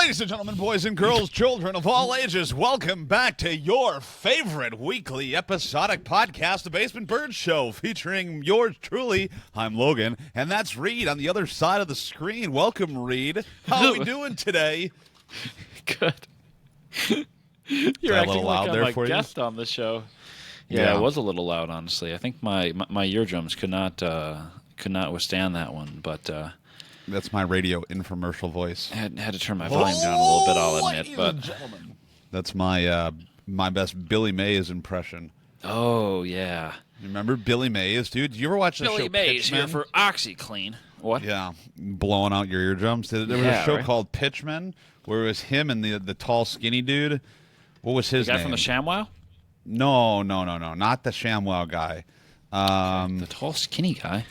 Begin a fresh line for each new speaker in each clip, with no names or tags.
Ladies and gentlemen, boys and girls, children of all ages, welcome back to your favorite weekly episodic podcast, The Basement Bird Show, featuring yours truly. I'm Logan, and that's Reid on the other side of the screen. Welcome, Reid. How are we doing today?
Good. You're
a
acting
little
like
loud
I'm
there
a
for you?
guest on the show. Yeah, it was a little loud, honestly. I think my eardrums could not withstand that one, but
That's my radio infomercial voice.
had to turn my volume down a little bit, I'll admit. But
That's my my best Billy Mays impression.
oh yeah,
You remember Billy Mays, dude? Did you ever watch the
Billy
show
Mays here
Pitchmen?
for OxyClean. What?
Yeah, blowing out your eardrums. There was
Yeah,
a show
right.
called Pitchmen where it was him and the tall, skinny dude. What was his
The guy
name?
from the ShamWow?
No, not the ShamWow guy.
The tall, skinny guy.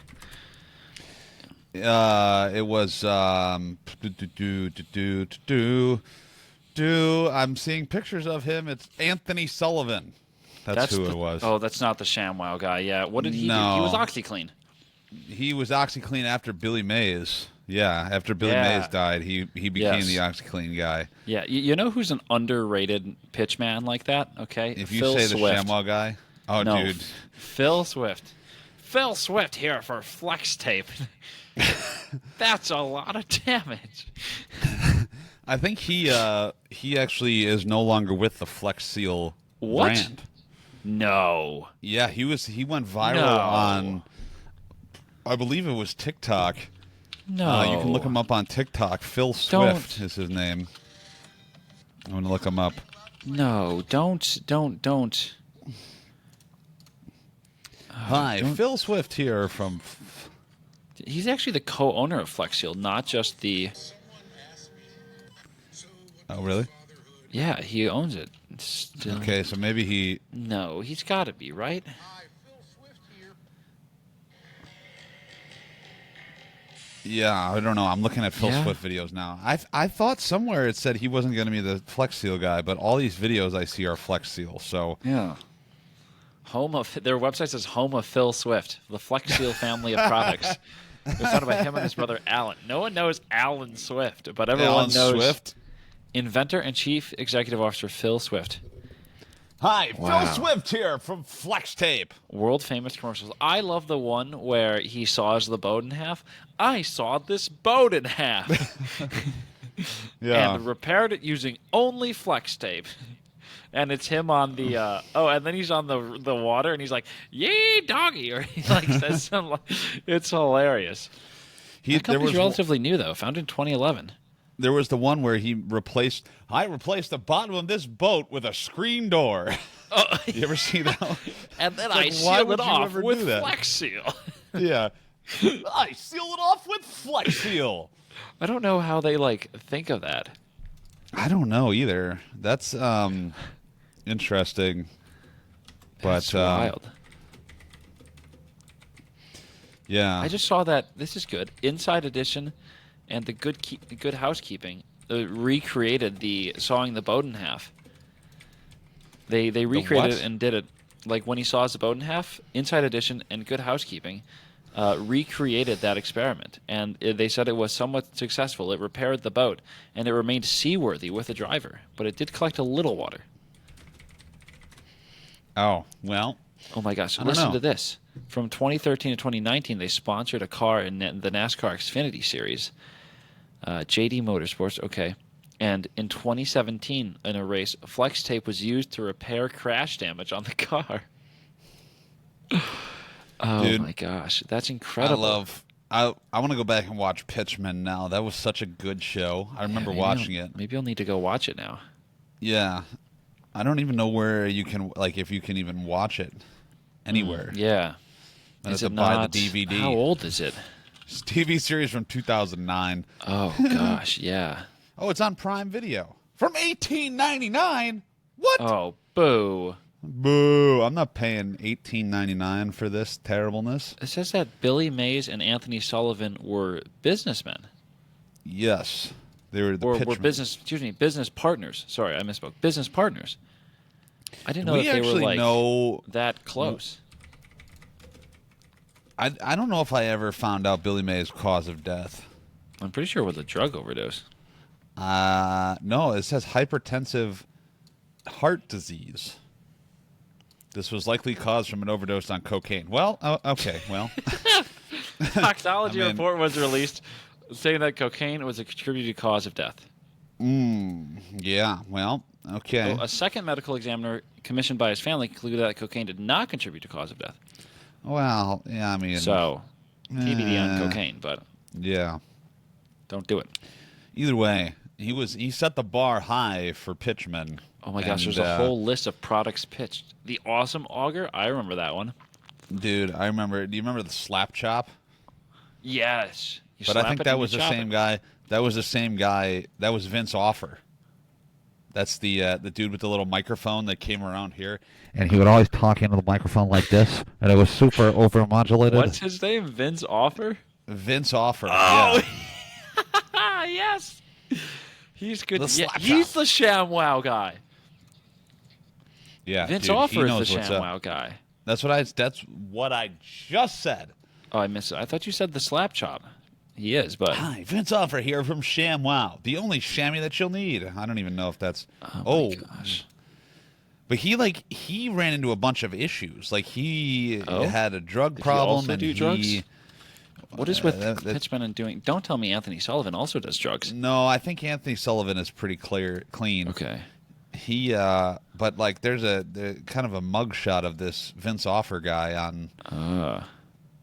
It was I'm seeing pictures of him. It's Anthony Sullivan. That's who it was.
Oh, that's not the ShamWow guy. Yeah. What did he do?
No.
He was OxyClean.
He was OxyClean after Billy Mays. Yeah, after Billy
Yeah.
Mays died, he became
Yes.
the OxyClean guy.
Yeah. You know who's an underrated pitchman like that? Okay.
If you
Phil
say the
Swift.
ShamWow guy, oh,
No,
dude.
Phil Swift. Phil Swift here for flex tape. That's a lot of damage.
I think he actually is no longer with the Flex Seal
What?
brand.
No.
Yeah, he went viral
No.
on, I believe it was TikTok.
No.
You can look him up on TikTok. Phil Swift is his name. I'm gonna look him up.
No, don't.
Hi, Phil Swift here from.
He's actually the co-owner of Flex Seal, not just the.
Oh, really?
Yeah, he owns it. Still.
Okay, so maybe he.
No, he's got to be, right?
Yeah, I don't know. I'm looking at Phil
Yeah?
Swift videos now. I thought somewhere it said he wasn't going to be the Flex Seal guy, but all these videos I see are Flex Seal. So
Yeah. Their website says home of Phil Swift, the Flex Seal family of products. It was founded by him and his brother Alan. No one knows Alan Swift, but everyone
Alan
knows
Swift.
inventor and chief executive officer Phil Swift.
Hi,
Wow.
Phil Swift here from Flex Tape.
World famous commercials. I love the one where he saws the boat in half. I sawed this boat in half
Yeah.
and repaired it using only flex tape. And it's him on the and then he's on the water and he's like, "Yay, doggy!" Or he like says something. It's hilarious. That
There
company's
was
relatively new though, founded in 2011.
there was the one where I replaced the bottom of this boat with a screen door. You ever see that one?
And then
Like,
I
why
sealed
would
it
you
off
ever
with
do that?
Flex Seal.
Yeah. I sealed it off with Flex Seal.
I don't know how they think of that.
I don't know either. That's interesting.
That's
But
wild.
yeah.
I just saw that. This is good. Inside Edition and the Good Housekeeping recreated the sawing the boat in half. They recreated
what?
it and did it like when he saws the boat in half. Inside Edition and Good Housekeeping recreated that experiment, and they said it was somewhat successful. It repaired the boat, and it remained seaworthy with the driver, but it did collect a little water.
Oh, well.
Oh my gosh!
I don't
Listen
know.
to this. From 2013 to 2019, they sponsored a car in the NASCAR Xfinity Series. JD Motorsports, okay. And in 2017, in a race, flex tape was used to repair crash damage on the car. Oh
Dude,
my gosh, that's incredible.
I want to go back and watch Pitchmen now. That was such a good show. I remember watching it.
Maybe you'll need to go watch it now.
Yeah. I don't even know where you can, if you can even watch it anywhere.
Yeah.
I
Is
have
it
to buy
not?
the DVD.
How old is it?
It's a TV series from 2009.
Oh gosh, yeah.
Oh, it's on Prime Video. From 1899? What?
Oh, boo.
Boo. I'm not paying $18.99 for this terribleness.
It says that Billy Mays and Anthony Sullivan were businessmen.
Yes. They were the
Or were
pitchmen.
business partners. Sorry, I misspoke. Business partners. I didn't know
We
that they were
actually know.
that close.
I don't know if I ever found out Billy Mays' cause of death.
I'm pretty sure it was a drug overdose.
No, it says hypertensive heart disease. This was likely caused from an overdose on cocaine. Well, okay, well.
Toxicology report was released saying that cocaine was a contributing cause of death.
Yeah, well, okay.
So a second medical examiner commissioned by his family concluded that cocaine did not contribute to cause of death.
Well, yeah, I mean.
So, TBD on cocaine, but
yeah,
don't do it.
Either way, he set the bar high for pitchmen.
Oh my gosh, there's a whole list of products pitched. The Awesome Auger, I remember that one.
Dude, I remember. Do you remember the slap chop?
Yes.
But I think that was the same guy. That was the same guy. That was Vince Offer. That's the dude with the little microphone that came around here, and he would always talk into the microphone like this, and it was super overmodulated.
What's his name? Vince Offer?
Vince Offer.
Oh,
yeah.
yes. He's good.
The
Yeah,
slap
he's
chop.
the ShamWow guy.
Yeah,
Vince
dude,
Offer
he
is the
knows what's up.
ShamWow guy.
That's what I just said.
Oh, I missed it. I thought you said the slap chop. He is, but
Hi, Vince Offer here from ShamWow, the only chamois that you'll need. I don't even know if that's.
oh my gosh.
But he ran into a bunch of issues. Like he
Oh?
had a drug
Did he
problem,
also
and
do drugs? What is with
that-
pitchmen and doing? Don't tell me Anthony Sullivan also does drugs.
No, I think Anthony Sullivan is pretty clean.
Okay.
He, but like, there's kind of a mugshot of this Vince Offer guy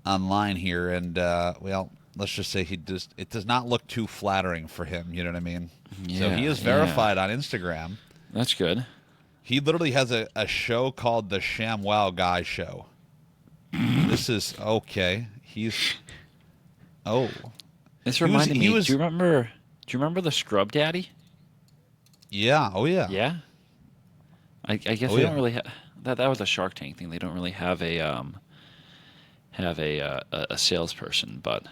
online here, and well, let's just say it does not look too flattering for him. You know what I mean? So he is verified on Instagram.
That's good.
He literally has a show called the ShamWow Guy Show. This is okay.
This reminded me.
he was-
Do you remember the Scrub Daddy?
Yeah. Oh yeah.
Yeah. I guess they don't really have that. That was a Shark Tank thing. They don't really have a salesperson, but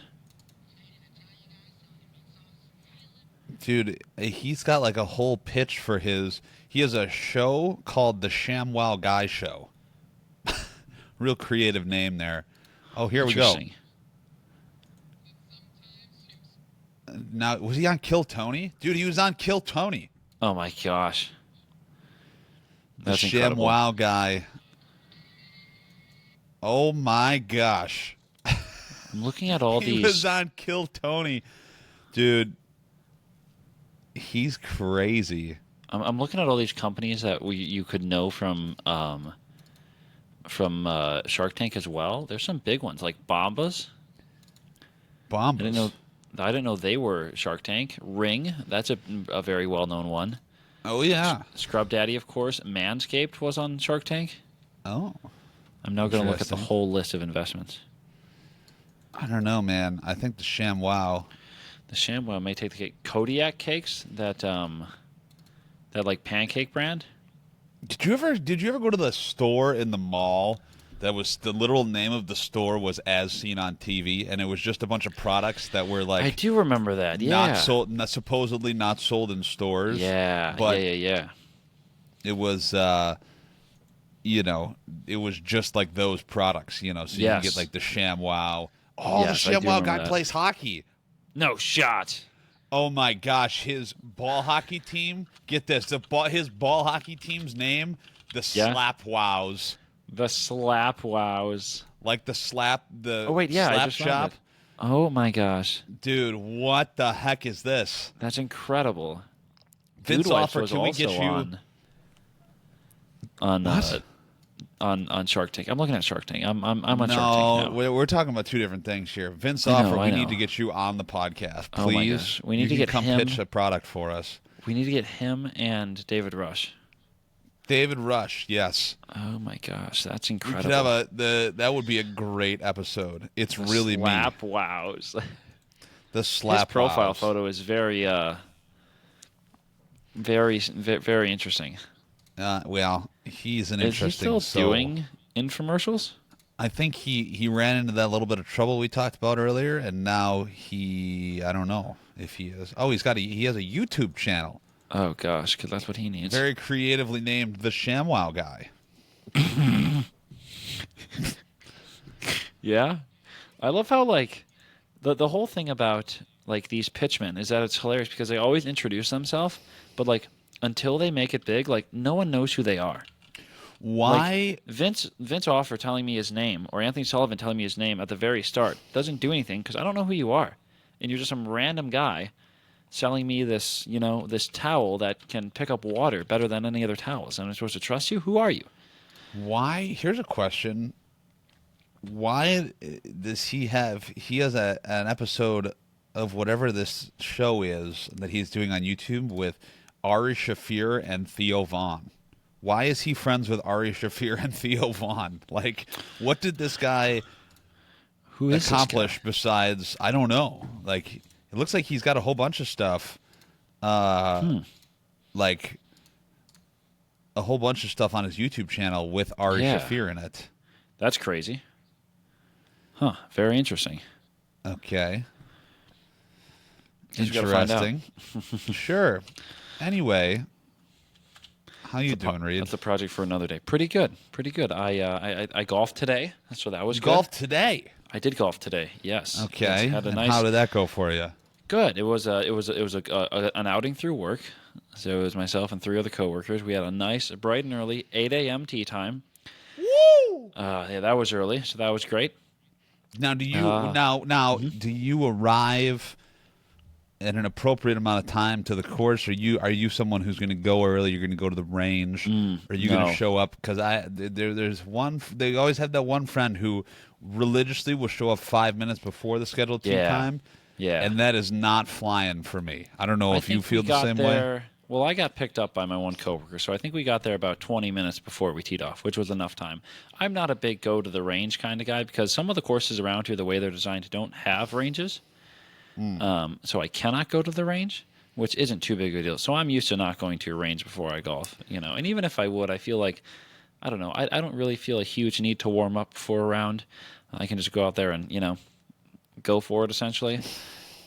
Dude, he's got like a whole pitch for his. He has a show called the ShamWow Guy Show. Real creative name there. Oh, here we go.
interesting.
Now, was he on Kill Tony? Dude, he was on Kill Tony.
Oh my gosh.
The
That's incredible.
ShamWow guy. Oh my gosh.
I'm looking at all
He
these.
was on Kill Tony. Dude, he's crazy.
I'm looking at all these companies that you could know from Shark Tank as well. There's some big ones like Bombas.
Bombas.
I didn't know they were Shark Tank. Ring, that's a very well known one.
Oh, yeah.
Scrub Daddy, of course. Manscaped was on Shark Tank.
Oh.
I'm now going to look at the
Interesting.
whole list of investments.
I don't know, man. I think the ShamWow.
The ShamWow may take the cake. Kodiak cakes, that like pancake brand.
Did you ever go to the store in the mall that was the literal name of the store was As Seen on TV, and it was just a bunch of products that were like
I do remember that. Yeah.
supposedly not sold in stores.
Yeah.
But
yeah.
it was it was just like those products, so you can get like the ShamWow. Oh,
Yes, I
the
do
ShamWow
remember
guy
that.
plays hockey.
No shot.
Oh my gosh, his ball hockey team. Get this, his ball hockey team's name, the Slap Wows.
The Slap Wows.
Like the slap,
Oh wait, yeah, I
slap
just found
shop.
it. Oh my gosh,
Dude, what the heck is this?
that's incredible.
Vince
Good Wife
Offer,
was
can we get
also
you
on on Shark Tank. I'm looking at Shark Tank. I'm on Shark Tank now.
we're talking about two different things here. Vince
I know,
Offer,
I
we need
know.
to get you on the podcast, please.
Oh my gosh. We need
You
to
can
get
come
him-
pitch a product for us.
We need to get him and David Rush.
David Rush, yes.
Oh my gosh, that's
We
incredible.
could have that would be a great episode. It's really
Slap
me.
Wows.
The slap
His profile
wows.
photo is very very interesting.
Well, he's an
Is he
interesting
still doing infomercials?
I think he ran into that little bit of trouble we talked about earlier, and now I don't know if he is. Oh, he has a YouTube channel,
Oh gosh, because that's what he needs.
very creatively named the ShamWow Guy.
Yeah, I love how like the whole thing about like these pitchmen is that it's hilarious because they always introduce themselves, but like until they make it big, like no one knows who they are.
Why?
Like, Vince Offer telling me his name or Anthony Sullivan telling me his name at the very start doesn't do anything because I don't know who you are, and you're just some random guy selling me this, this towel that can pick up water better than any other towels. And I'm supposed to trust you? Who are you?
Why? Here's a question. Why does he have? He has an episode of whatever this show is that he's doing on YouTube with Ari Shaffir and Theo Vaughn. Why is he friends with Ari Shaffir and Theo Vaughn? Like, what did this guy accomplish besides, I don't know. Like, it looks like he's got a whole bunch of stuff, like a whole bunch of stuff on his YouTube channel with Ari Shaffir in it.
That's crazy. Huh. Very interesting.
Okay.
Interesting.
Sure. Anyway, how you doing, Reid?
That's a project for another day. Pretty good. Pretty good. I golfed today, so that was good.
Golfed today?
I did golf today. Yes.
Okay. How did that go for you?
Good. It was an outing through work. So it was myself and 3 other coworkers. We had a nice, bright and early 8 a.m. tee time.
Woo!
Yeah, that was early, so that was great.
Now, do you do you arrive at an appropriate amount of time to the course? Are you someone who's going to go early? You're going to go to the range? Are you going to show up? Because there's one. They always have that one friend who religiously will show up 5 minutes before the scheduled tee time.
Yeah,
and that is not flying for me. I don't know if you feel the same way.
Well, I got picked up by my one coworker, so I think we got there about 20 minutes before we teed off, which was enough time. I'm not a big go to the range kind of guy because some of the courses around here, the way they're designed, don't have ranges. So I cannot go to the range, which isn't too big of a deal. So I'm used to not going to a range before I golf, And even if I would, I feel like, I don't know, I don't really feel a huge need to warm up before a round. I can just go out there and, go for it essentially.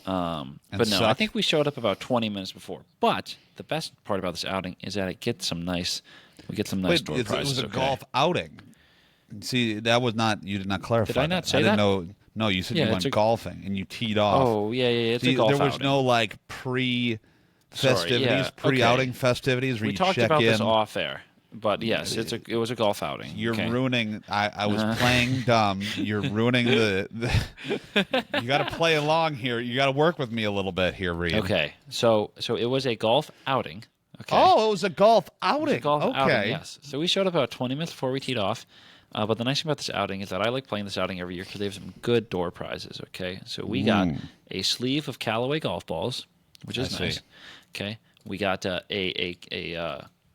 But no, I think we showed up about 20 minutes before. But the best part about this outing is that we get some nice door prizes.
It was a golf outing. See, that was not, you did not clarify.
Did I not say that?
I didn't know. No, you said you went golfing and you teed off.
Oh, yeah, it's a golf outing.
There was no like pre-festivities, pre-outing festivities where
we
you
talked
check
about
in.
This off air. But yes, it was a golf outing.
You're ruining. I was playing dumb. You're ruining the you got to play along here. You got to work with me a little bit here, Reid.
Okay, so it was a golf outing. Okay.
Oh, it was a golf outing.
Outing, yes. So we showed up about 20 minutes before we teed off. But the nice thing about this outing is that I like playing this outing every year because they have some good door prizes. Okay, so we got a sleeve of Callaway golf balls, which is nice. Okay, we got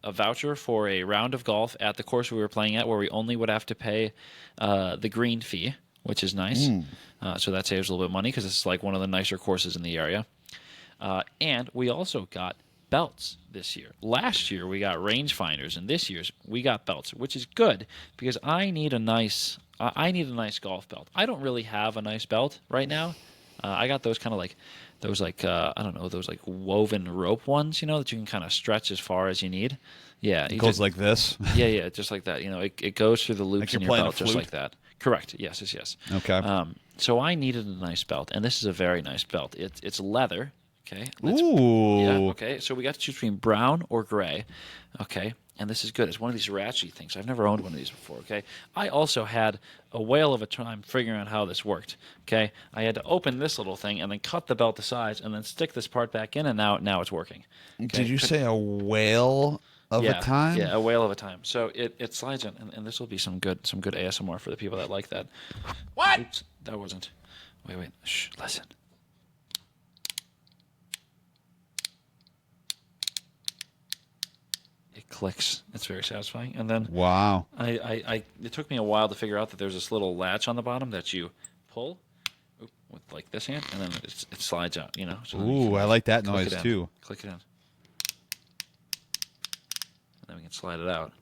a voucher for a round of golf at the course we were playing at where we only would have to pay the green fee, which is nice. So that saves a little bit of money because it's like one of the nicer courses in the area. And we also got belts this year. Last year we got rangefinders, and this year's we got belts, which is good because I need a nice golf belt. I don't really have a nice belt right now. I got those kind of like those I don't know, those like woven rope ones, that you can kind of stretch as far as you need. Yeah,
it goes like this.
Yeah, just like that. It goes through the loops in your belt just like that. Correct. Yes.
Okay.
So I needed a nice belt, and this is a very nice belt. It's leather. Okay.
Ooh.
Yeah. Okay. So we got to choose between brown or gray. Okay. And this is good. It's one of these ratchet things. I've never owned one of these before, okay? I also had a whale of a time figuring out how this worked, okay? I had to open this little thing and then cut the belt to size and then stick this part back in, and now it's working. Okay?
Did you say a whale of a time?
Yeah, a whale of a time. So it slides in, and this will be some good ASMR for the people that like that.
What?
Oops, that wasn't. Wait. Shh, listen. Clicks. It's very satisfying. And then
wow,
it took me a while to figure out that there's this little latch on the bottom that you pull with like this hand, and then it slides out. So
ooh, I like that noise too.
Click it in, and then we can slide it out.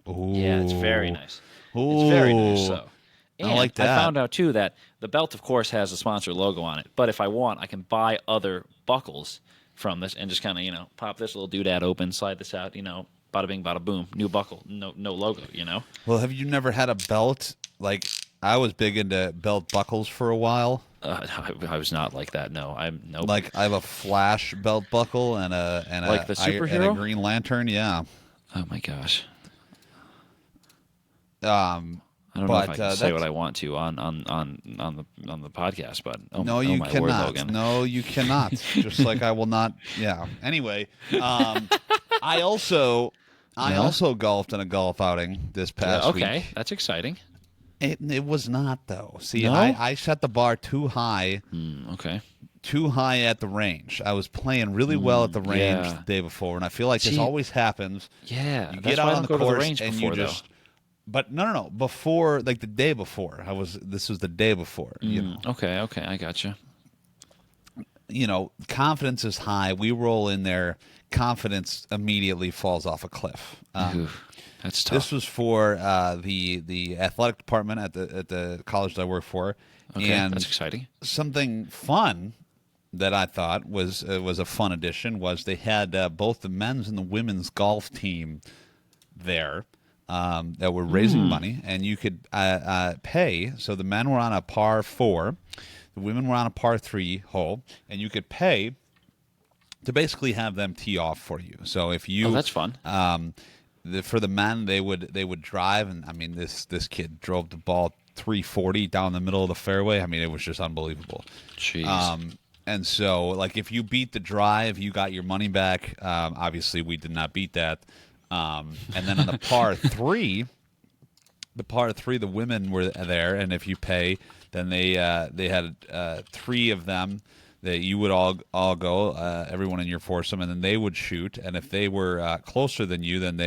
Ooh,
yeah, it's very nice.
Ooh,
it's very nice. So, and
I like that.
I found out too that the belt, of course, has a sponsor logo on it. But if I want, I can buy other buckles from this and just kind of pop this little doodad open, slide this out, bada bing, bada boom, new buckle, no logo,
Well, have you never had a belt? Like, I was big into belt buckles for a while.
I was not like that. No, I'm nope.
Like I have a Flash belt buckle and
Like the superhero?
and a Green Lantern. Yeah.
Oh my gosh. I don't know
But
if I can say what I want to on the podcast, but
no,
oh
you
my word,
cannot.
Logan.
No, you cannot. Just like I will not. Yeah. Anyway, I also golfed in a golf outing this past
Okay,
week.
that's exciting.
It was not though. See,
No?
I set the bar too high.
Okay.
Too high at the range. I was playing really well at the range
yeah.
the day before, and I feel like this
See,
always happens.
Yeah,
You
that's
get
why
out
I
on
don't
the
go to the
course
range
and
before,
you just. But no. Before, like the day before, this was the day before. You know.
Okay, I gotcha.
You know, confidence is high. We roll in there. Confidence immediately falls off a cliff.
Oof, that's tough.
This was for the athletic department at the college that I work for.
Okay,
and
that's exciting.
Something fun that I thought was a fun addition was they had both the men's and the women's golf team there that were raising money, and you could pay. So the men were on a par 4, the women were on a par 3 hole, and you could pay to basically have them tee off for you. So if you,
that's fun.
For the men, they would drive, and I mean this kid drove the ball 340 down the middle of the fairway. I mean it was just unbelievable.
Jeez.
And so like if you beat the drive, you got your money back. Obviously we did not beat that. And then on the par 3, the women were there, and if you pay, then they had 3 of them that you would all go, everyone in your foursome, and then they would shoot. And if they were closer than you, then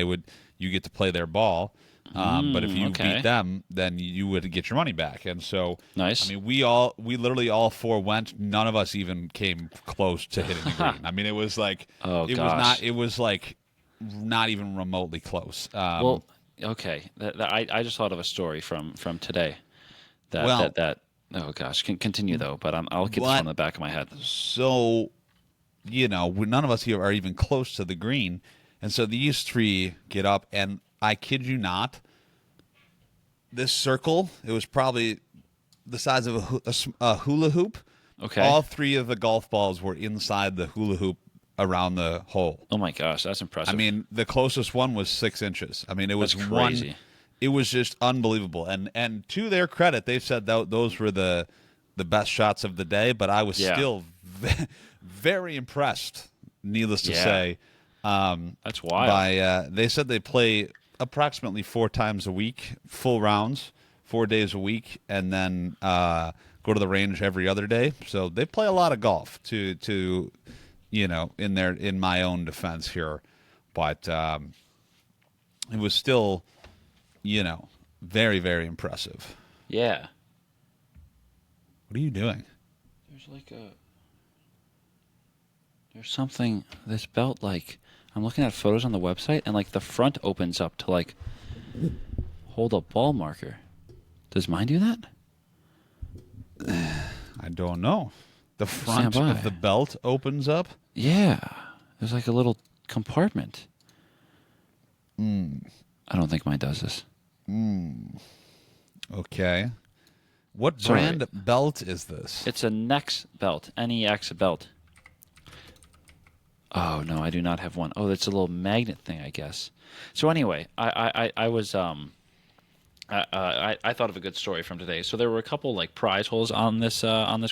you get to play their ball. But if you beat them, then you would get your money back. And so,
Nice.
I mean, we literally all 4 went. None of us even came close to hitting the green. I mean, it was like, it was like not even remotely close.
Well, okay. I just thought of a story from today. That oh gosh, continue though. But I'll keep this one in the back of my head.
So, you know, none of us here are even close to the green, and so these 3 get up, and I kid you not, this circle, it was probably the size of a hula hoop.
Okay.
All 3 of the golf balls were inside the hula hoop around the hole.
Oh my gosh, that's impressive.
I mean, the closest one was 6 inches. I mean, it was
that's crazy.
It was just unbelievable. And to their credit, they've said those were the best shots of the day. But I was still very impressed. Needless to say,
that's wild.
They said they play approximately 4 times a week, full rounds, 4 days a week, and then go to the range every other day. So they play a lot of golf. To you know, in my own defense here, but it was still, you know, very, very impressive.
Yeah.
What are you doing?
There's something, this belt, like, I'm looking at photos on the website, and like the front opens up to like hold a ball marker. Does mine do that?
I don't know. The front of the belt opens up?
Yeah. There's like a little compartment. I don't think mine does this.
Okay. What brand belt is this?
It's a Nex belt. NEX belt. Oh no, I do not have one. Oh, that's a little magnet thing, I guess. So anyway, I was I thought of a good story from today. So there were a couple like prize holes on this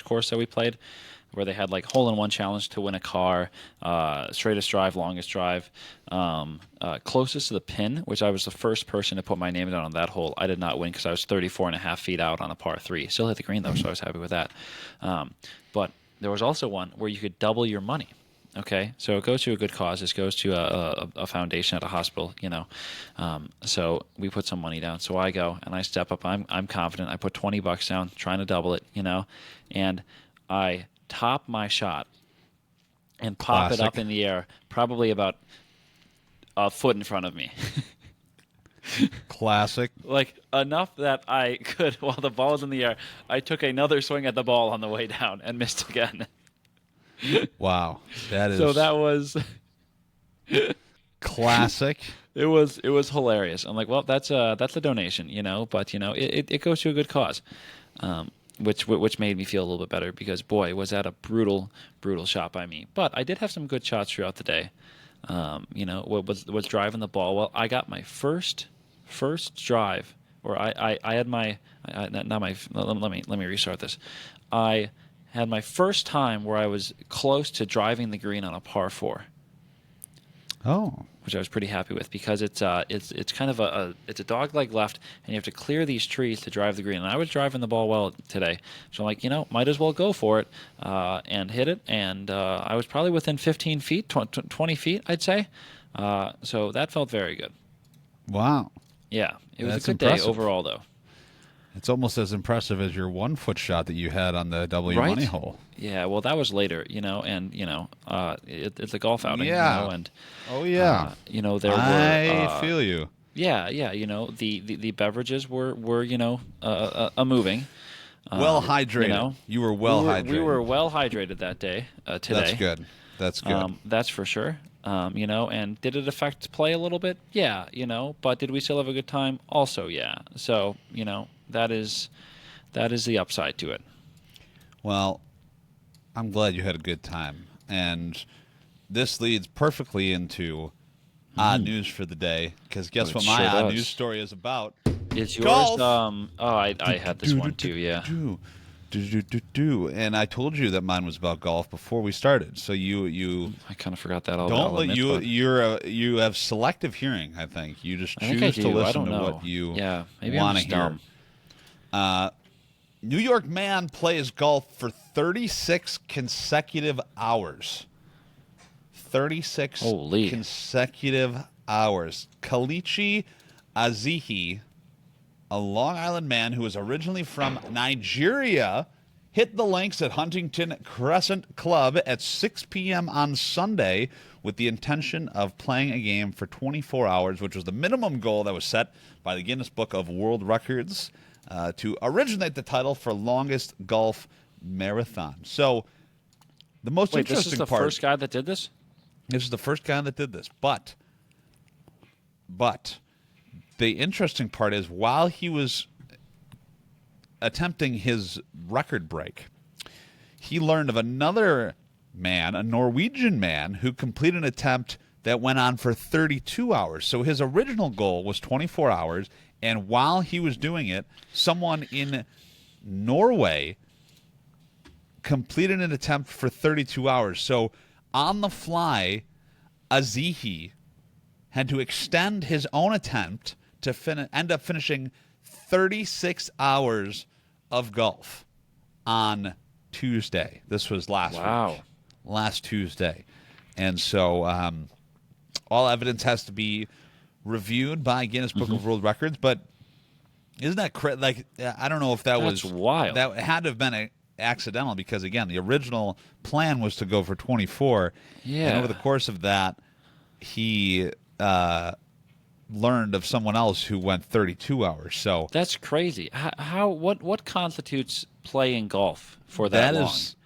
course that we played, where they had like hole-in-one challenge to win a car, straightest drive, longest drive, closest to the pin, which I was the first person to put my name down on that hole. I did not win because I was 34.5 feet out on a par 3. Still hit the green though, so I was happy with that. But there was also one where you could double your money. Okay, so it goes to a good cause. This goes to a foundation at a hospital, you know. So we put some money down. So I go and I step up. I'm confident. I put $20 down, trying to double it, you know, and I top my shot and pop it up in the air, probably about a foot in front of me.
Classic.
Like enough that I could, while the ball was in the air, I took another swing at the ball on the way down and missed again.
Wow, that is
so that was
classic.
It was hilarious. I'm like, well, that's a donation, you know, but you know, it goes to a good cause. which made me feel a little bit better because boy, was that a brutal shot by me. But I did have some good shots throughout the day. Was driving the ball. Well, I got my first drive, or I had my not my. Let me restart this. I had my first time where I was close to driving the green on a par 4.
Oh.
Which I was pretty happy with because it's kind of it's a dogleg left, and you have to clear these trees to drive the green. And I was driving the ball well today, so I'm like, might as well go for it and hit it. And I was probably within 15 feet, 20 feet, I'd say. So that felt very good.
Wow.
Yeah, it was
That's
a good
impressive.
day overall, though.
It's almost as impressive as your 1-foot shot that you had on the W
Right?
money hole.
Yeah, well, that was later, and it's a golf outing,
Yeah.
and
Oh yeah.
there were.
I feel you.
Yeah, the beverages were moving.
Well hydrated. You were well hydrated.
We were well hydrated that day. Today.
That's good. That's good.
That's for sure. And did it affect play a little bit? Yeah, but did we still have a good time? Also, yeah. So, that is the upside to it.
Well, I'm glad you had a good time. And this leads perfectly into odd news for the day. Because guess what my odd news story is about?
It's yours.
Golf.
I had this one too, yeah.
And I told you that mine was about golf before we started. So you
I kind of forgot that all.
don't let you have selective hearing. I think you just choose to listen to what you want to hear. New York man plays golf for 36 consecutive hours. 36 consecutive hours. Kalichi Azihi, a Long Island man who was originally from Nigeria, hit the links at Huntington Crescent Club at 6 p.m. on Sunday with the intention of playing a game for 24 hours, which was the minimum goal that was set by the Guinness Book of World Records to originate the title for longest golf marathon. So the most interesting
this is the
part...
first guy that did this?
This is the first guy that did this. But the interesting part is while he was attempting his record break, he learned of another man, a Norwegian man, who completed an attempt that went on for 32 hours. So his original goal was 24 hours, and while he was doing it, someone in Norway completed an attempt for 32 hours. So on the fly, Azihi had to extend his own attempt to end up finishing 36 hours of golf on Tuesday. This was last week. Last Tuesday. And so all evidence has to be reviewed by Guinness Book of World Records, but isn't that like I don't know if that was
wild.
That had to have been accidental because again, the original plan was to go for 24.
Yeah.
And over the course of that, he learned of someone else who went 32 hours. So
that's crazy. What constitutes playing golf for that long?
That is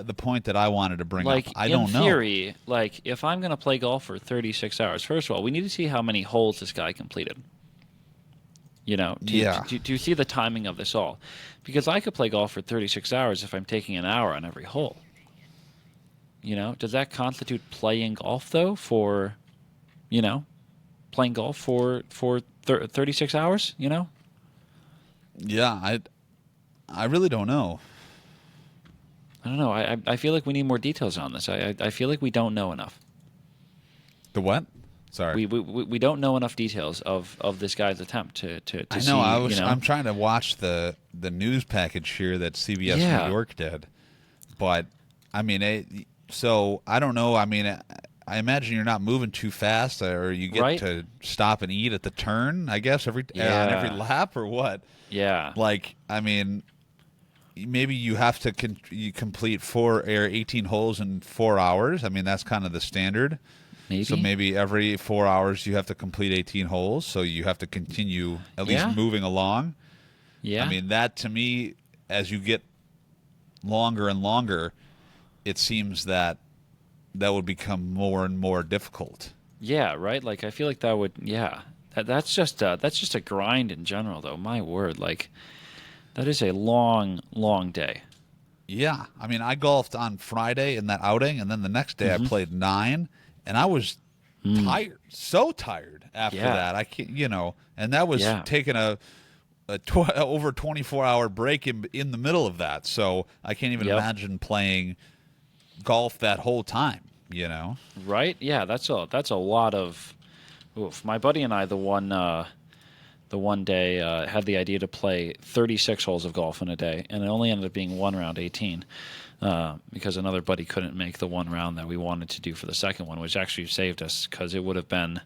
the point that I wanted to bring up. I don't know.
In theory, like if I'm going to play golf for 36 hours, first of all, we need to see how many holes this guy completed. Do you see the timing of this all? Because I could play golf for 36 hours if I'm taking an hour on every hole. Does that constitute playing golf though? For, playing golf for 36 hours?
Yeah, I really don't know.
I don't know. I feel like we need more details on this. I feel like we don't know enough.
The what? Sorry.
We don't know enough details of this guy's attempt to
I
see.
know. I'm trying to watch the news package here that CBS New York did, but I mean, so I don't know. I mean, I imagine you're not moving too fast, or you get to stop and eat at the turn. I guess on every lap, or what?
Yeah.
Like, I mean, maybe you have to you complete 18 holes in 4 hours. I mean, that's kind of the standard.
Maybe.
So maybe every 4 hours you have to complete 18 holes. So you have to continue at least moving along.
Yeah.
I mean, that to me, as you get longer and longer, it seems that would become more and more difficult.
Yeah, right. Like I feel like that would. Yeah, that's just a grind in general, though. My word, like That is a long, long day.
Yeah. I mean, I golfed on Friday in that outing, and then the next day I played 9, and I was tired, so tired after
Yeah.
that. I can't, and that was taking a over 24-hour break in the middle of that. So I can't even imagine playing golf that whole time,
Right? Yeah, that's a lot of. Oof. My buddy and I, the one day, had the idea to play 36 holes of golf in a day, and it only ended up being one round 18 because another buddy couldn't make the one round that we wanted to do for the second one, which actually saved us because it would have been.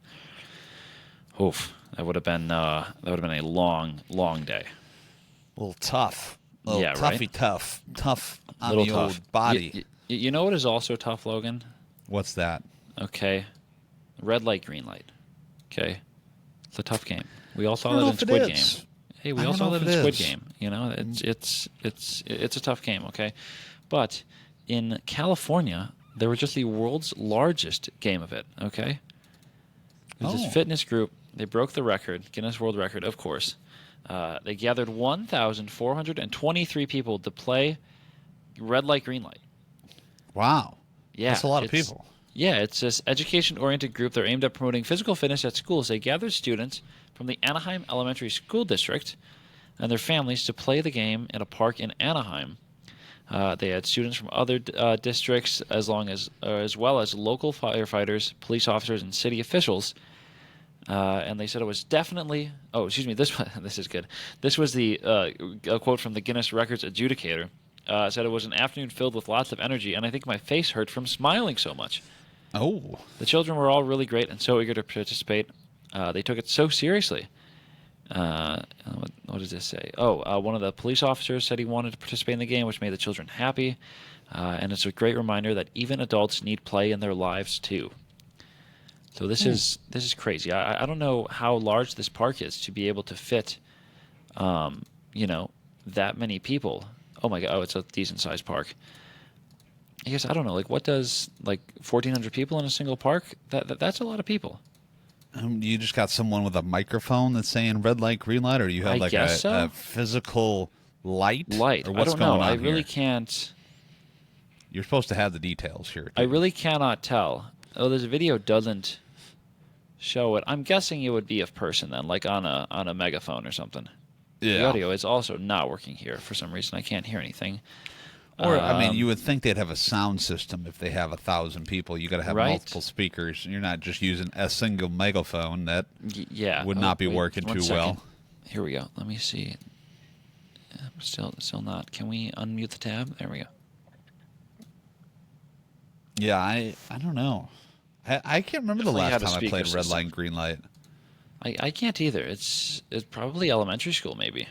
Oof. That would have been a long, long day.
A little tough. A little
toughy
right? Tough on
little
the
tough.
old body.
You know what is also tough, Logan?
What's that?
Okay. Red light, green light. Okay. It's a tough game. We all saw
I don't
that
know
in
if it
Squid
is.
Game. Hey, we
I
all
don't
saw
know
that
if
in
it
Squid
is.
Game. It's a tough game, okay? But in California, there was just the world's largest game of it, okay? It was this fitness group. They broke the record, Guinness World Record, of course. They gathered 1,423 people to play red light, green light.
Wow.
Yeah,
That's a lot of people.
Yeah, it's this education-oriented group. They're aimed at promoting physical fitness at schools. They gathered students from the Anaheim Elementary School District and their families to play the game in a park in Anaheim. They had students from other districts as well as local firefighters, police officers, and city officials. And they said it was definitely. Oh, excuse me. This is good. This was a quote from the Guinness Records adjudicator. Said it was an afternoon filled with lots of energy, and I think my face hurt from smiling so much.
Oh.
The children were all really great and so eager to participate. They took it so seriously. What does this say? One of the police officers said he wanted to participate in the game, which made the children happy. And it's a great reminder that even adults need play in their lives too. So this is crazy. I don't know how large this park is to be able to fit, that many people. Oh my God! Oh, it's a decent sized park. I guess I don't know. What does 1,400 people in a single park? That's a lot of people.
You just got someone with a microphone that's saying red light, green light, or you have a physical light?
Light.
Or what's
I don't know.
going on
I really
here?
can't.
You're supposed to have the details here.
I really cannot tell. Oh, this video doesn't show it. I'm guessing it would be a person then, on a megaphone or something.
Yeah.
The audio is also not working here for some reason. I can't hear anything.
Or, you would think they'd have a sound system if they have 1,000 people. You got to have multiple speakers. You're not just using a single megaphone. That would not be working too well.
Here we go. Let me see. Still not. Can we unmute the tab? There we go.
Yeah, I don't know. I can't remember the last time I played red light and green light.
I can't either. It's probably elementary school, maybe.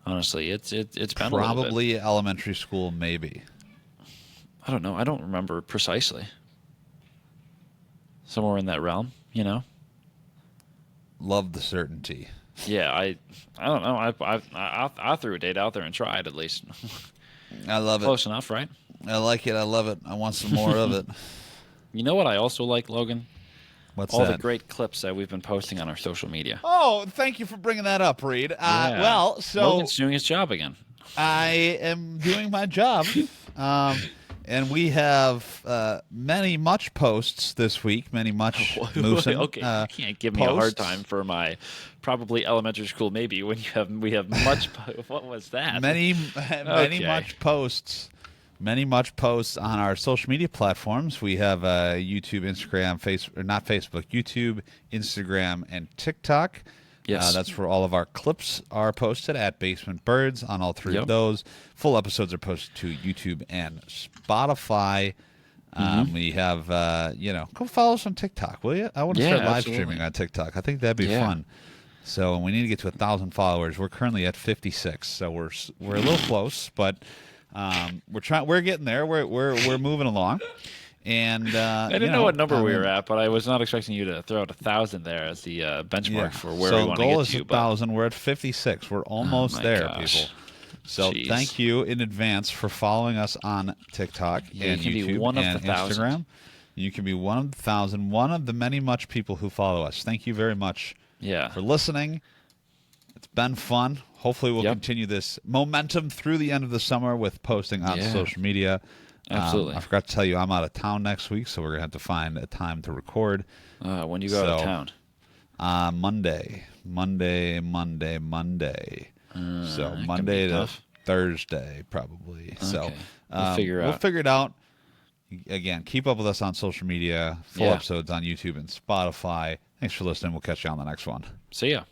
Honestly, it's been
probably
a little bit.
Elementary school, maybe.
I don't know. I don't remember precisely. Somewhere in that realm,
Love the certainty.
Yeah, I don't know. I threw a date out there and tried at least.
I love it.
Close enough, right?
I like it. I love it. I want some more of it.
You know what I also like, Logan?
What's
all
that?
the great clips that we've been posting on our social media.
Oh, thank you for bringing that up, Reid. Well, so
Logan's doing his job again.
I am doing my job, and we have many much posts this week. Many much moosing,
Okay, you can't give me a hard time for my probably elementary school. Maybe when we have much. What was that?
Many much posts. Many much posts on our social media platforms. We have YouTube, Instagram, YouTube, Instagram, and TikTok.
Yes.
That's where all of our clips are posted at Basement Birds on all three of those. Full episodes are posted to YouTube and Spotify. We have, go follow us on TikTok, will you? I want to start live streaming on TikTok. I think that'd be fun. So we need to get to 1,000 followers. We're currently at 56, so we're a little close, but we're getting there. We're moving along. And
I didn't know what number we were at, but I was not expecting you to throw out 1,000 there as the benchmark for where we want to get to.
So goal is 1,000. We're at 56. We're almost there, people. So thank you in advance for following us on TikTok and YouTube and Instagram. You can be one of the 1,000, one of the many much people who follow us. Thank you very much for listening. It's been fun. Hopefully, we'll
Yep.
continue this momentum through the end of the summer with posting on
Yeah.
social media.
Absolutely.
I forgot to tell you, I'm out of town next week, so we're going to have to find a time to record.
When do you go out of
So,
town?
Monday. So
that can
Monday
be
to
tough.
Thursday, probably. So
Okay. We'll figure
we'll
out.
figure it out. Again, keep up with us on social media. Full
Yeah.
episodes on YouTube and Spotify. Thanks for listening. We'll catch you on the next one.
See ya.